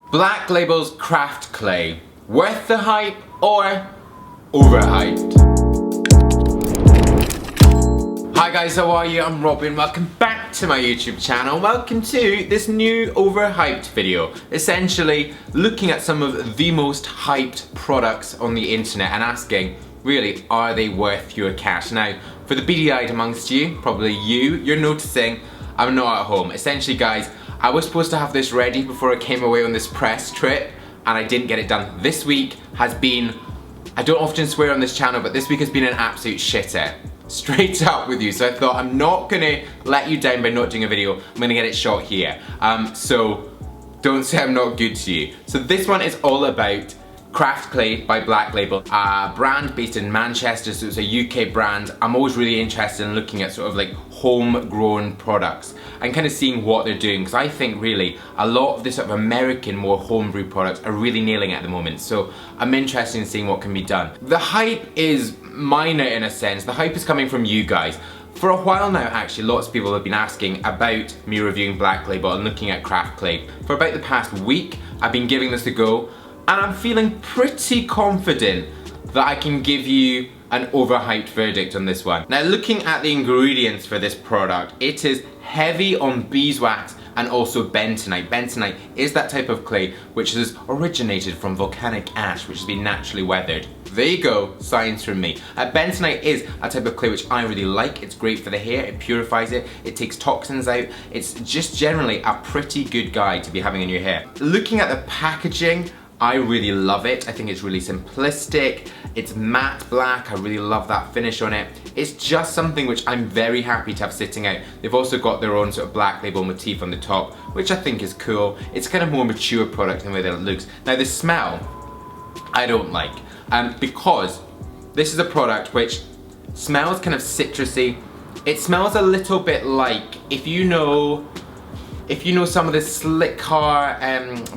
Black Label's craft clay, worth the hype or overhyped? Hi guys, how are you? I'm Robin, welcome back to my YouTube channel. Welcome to this new overhyped video. Essentially, looking at some of the most hyped products on the internet and asking, really, are they worth your cash? Now, for the beady-eyed amongst you, probably you're noticing I'm not at home. Essentially guys, I was supposed to have this ready before I came away on this press trip and I didn't get it done. This week has been, I don't often swear on this channel, but this week has been an absolute shitter. Straight up with you. So I thought I'm not gonna let you down by not doing a video. I'm gonna get it shot here. So don't say I'm not good to you. So this one is all about Craft Clay by Black Label, a brand based in Manchester, so it's a UK brand. I'm always really interested in looking at sort of like homegrown products and kind of seeing what they're doing, because I think really a lot of the sort of American, more homebrew products are really nailing it at the moment. So I'm interested in seeing what can be done. The hype is minor in a sense. The hype is coming from you guys. For a while now actually, lots of people have been asking about me reviewing Black Label and looking at Craft Clay. For about the past week, I've been giving this a go, and I'm feeling pretty confident that I can give you an overhyped verdict on this one. Now, looking at the ingredients for this product, it is heavy on beeswax and also bentonite. Bentonite is that type of clay which has originated from volcanic ash, which has been naturally weathered. There you go, science from me. Bentonite is a type of clay which I really like. It's great for the hair, it purifies it, it takes toxins out. It's just generally a pretty good guy to be having in your hair. Looking at the packaging, I really love it. I think it's really simplistic. It's matte black. I really love that finish on it. It's just something which I'm very happy to have sitting out. They've also got their own sort of Black Label motif on the top, which I think is cool. It's kind of more mature product in the way that it looks. Now the smell, I don't like, because this is a product which smells kind of citrusy. It smells a little bit like, if you know some of the Slick Car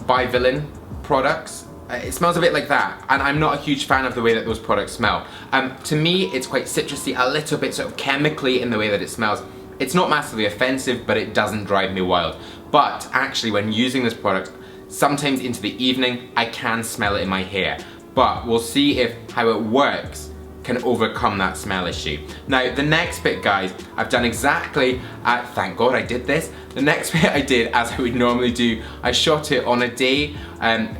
by Villain products, it smells a bit like that, and I'm not a huge fan of the way that those products smell. To me, it's quite citrusy, a little bit sort of chemically in the way that it smells. It's not massively offensive, but it doesn't drive me wild. But actually, when using this product, sometimes into the evening, I can smell it in my hair. But we'll see if how it works can overcome that smell issue. Now, the next bit, guys, I've done exactly, thank God I did this. The next bit I did, as I would normally do, I shot it on a day,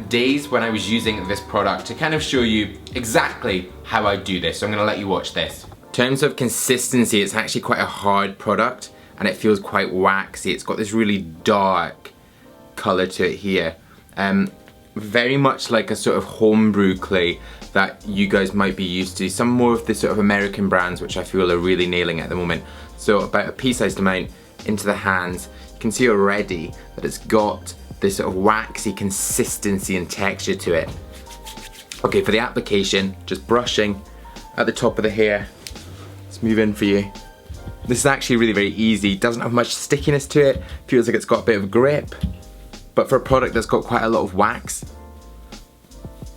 days when I was using this product to kind of show you exactly how I do this. So I'm gonna let you watch this. In terms of consistency, it's actually quite a hard product and it feels quite waxy. It's got this really dark color to it here. Very much like a sort of homebrew clay that you guys might be used to. Some more of the sort of American brands which I feel are really nailing at the moment. So about a pea-sized amount into the hands. You can see already that it's got this sort of waxy consistency and texture to it. Okay, for the application, just brushing at the top of the hair. Let's move in for you. This is actually really very easy. Doesn't have much stickiness to it. Feels like it's got a bit of grip. But for a product that's got quite a lot of wax,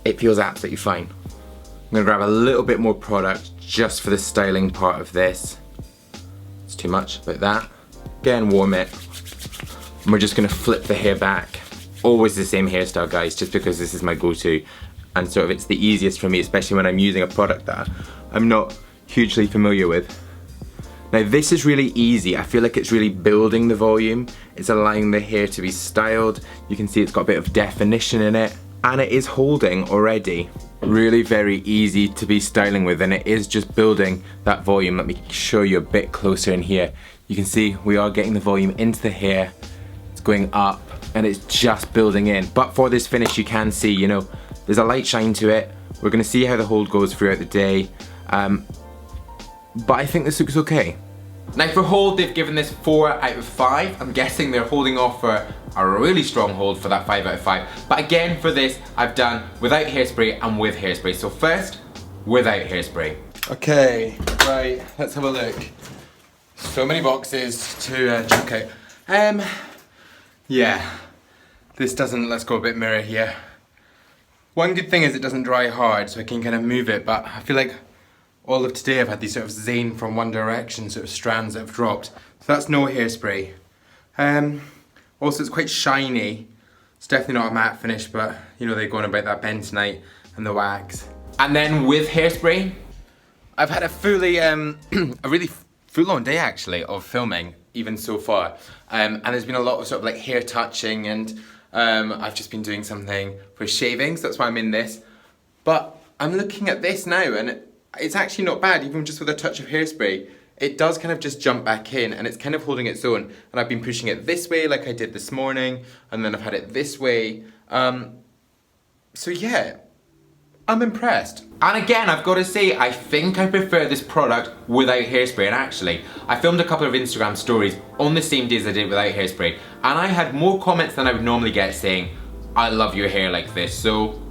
it feels absolutely fine. I'm gonna grab a little bit more product just for the styling part of this. It's too much, like that. Again, warm it. And we're just gonna flip the hair back. Always the same hairstyle, guys, just because this is my go-to. And sort of it's the easiest for me, especially when I'm using a product that I'm not hugely familiar with. Now this is really easy. I feel like it's really building the volume. It's allowing the hair to be styled. You can see it's got a bit of definition in it. And it is holding already. Really very easy to be styling with, and it is just building that volume. Let me show you a bit closer in here. You can see we are getting the volume into the hair. It's going up and it's just building in. But for this finish, you can see, you know, there's a light shine to it. We're gonna see how the hold goes throughout the day. But I think this looks okay. Now for hold, they've given this 4 out of 5. I'm guessing they're holding off for a really strong hold for that 5 out of 5. But again, for this, I've done without hairspray and with hairspray. So first, without hairspray. Okay, right, let's have a look. So many boxes to check out. Yeah, this doesn't, let's go a bit mirror here. One good thing is it doesn't dry hard, so I can kind of move it, but I feel like all of today I've had these sort of Zayn from One Direction sort of strands that have dropped. So that's no hairspray. Also it's quite shiny, It's definitely not a matte finish, but you know they're going about that bentonite and the wax. And then with hairspray, I've had a really full-on day actually of filming, even so far. And there's been a lot of sort of like hair touching, and I've just been doing something for shaving, so that's why I'm in this. But I'm looking at this now, and it's actually not bad, even just with a touch of hairspray. It does kind of just jump back in, and it's kind of holding its own. And I've been pushing it this way like I did this morning, and then I've had it this way. So yeah, I'm impressed. And again, I've got to say, I think I prefer this product without hairspray. And actually, I filmed a couple of Instagram stories on the same days I did without hairspray, and I had more comments than I would normally get saying, I love your hair like this. So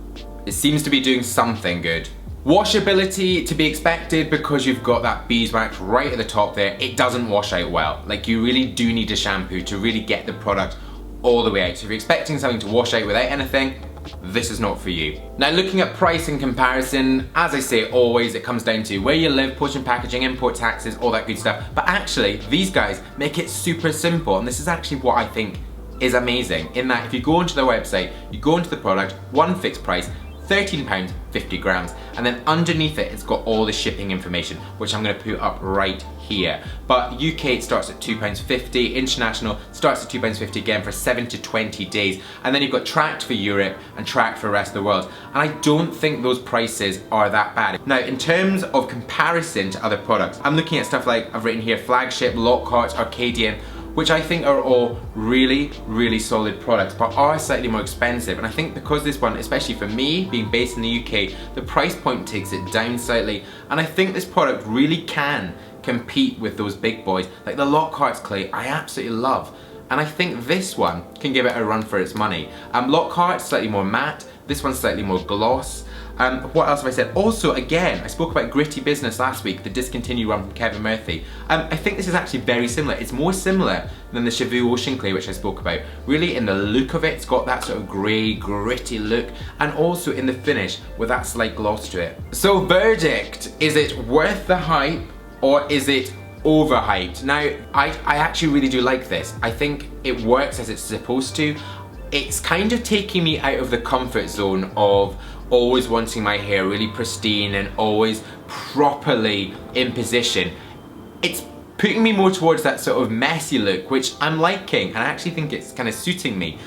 it seems to be doing something good. Washability to be expected because you've got that beeswax right at the top there. It doesn't wash out well. Like, you really do need a shampoo to really get the product all the way out. So if you're expecting something to wash out without anything, this is not for you. Now, looking at price and comparison, as I say always, it comes down to where you live, portion packaging, import taxes, all that good stuff. But actually, these guys make it super simple, and this is actually what I think is amazing, in that if you go onto their website, you go into the product, one fixed price, £13, 50 grams, and then underneath it, it's got all the shipping information, which I'm going to put up right here. But UK, it starts at £2.50, international starts at £2.50 again for 7 to 20 days, and then you've got tracked for Europe and tracked for the rest of the world. And I don't think those prices are that bad. Now, in terms of comparison to other products, I'm looking at stuff like, I've written here, Flagship, Lockhart, Arcadian, which I think are all really, really solid products, but are slightly more expensive. And I think because this one, especially for me, being based in the UK, the price point takes it down slightly. And I think this product really can compete with those big boys. Like the Lockhart's clay, I absolutely love. And I think this one can give it a run for its money. Lockhart's slightly more matte, this one's slightly more gloss. What else have I said? Also, again, I spoke about Gritty Business last week, the discontinued one from Kevin Murphy. I think this is actually very similar. It's more similar than the Shavu Ocean Clay, which I spoke about. Really, in the look of it, it's got that sort of grey, gritty look, and also in the finish with that slight gloss to it. So, verdict, is it worth the hype, or is it overhyped? Now, I actually really do like this. I think it works as it's supposed to. It's kind of taking me out of the comfort zone of always wanting my hair really pristine and always properly in position. It's putting me more towards that sort of messy look, which I'm liking, and I actually think it's kind of suiting me.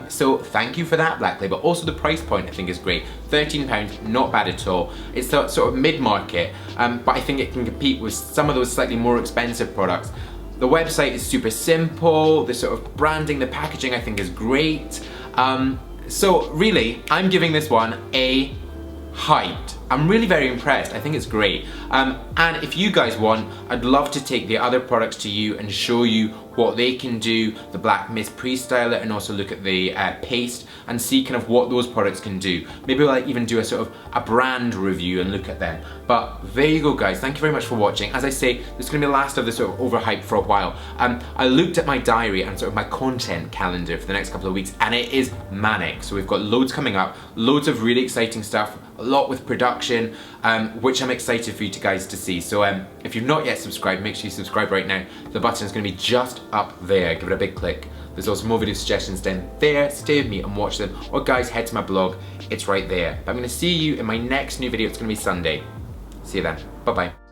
So thank you for that, Black Clay, but also the price point I think is great. £13, not bad at all. It's sort of mid-market, but I think it can compete with some of those slightly more expensive products. The website is super simple, the sort of branding, the packaging I think is great. So really, I'm giving this one a hyped. I'm really very impressed. I think it's great. And if you guys want, I'd love to take the other products to you and show you what they can do, the Black Mist Pre-Styler, and also look at the paste and see kind of what those products can do. Maybe we'll even do a sort of a brand review and look at them. But there you go, guys. Thank you very much for watching. As I say, this is going to be the last of the sort of overhyped for a while. I looked at my diary and sort of my content calendar for the next couple of weeks, and it is manic. So we've got loads coming up, loads of really exciting stuff, a lot with production, which I'm excited for you guys to see. So if you've not yet subscribed, make sure you subscribe right now. The button is going to be just up there. Give it a big click. There's also more video suggestions down there. Stay with me and watch them. Or guys, head to my blog. It's right there. But I'm going to see you in my next new video. It's going to be Sunday. See you then. Bye-bye.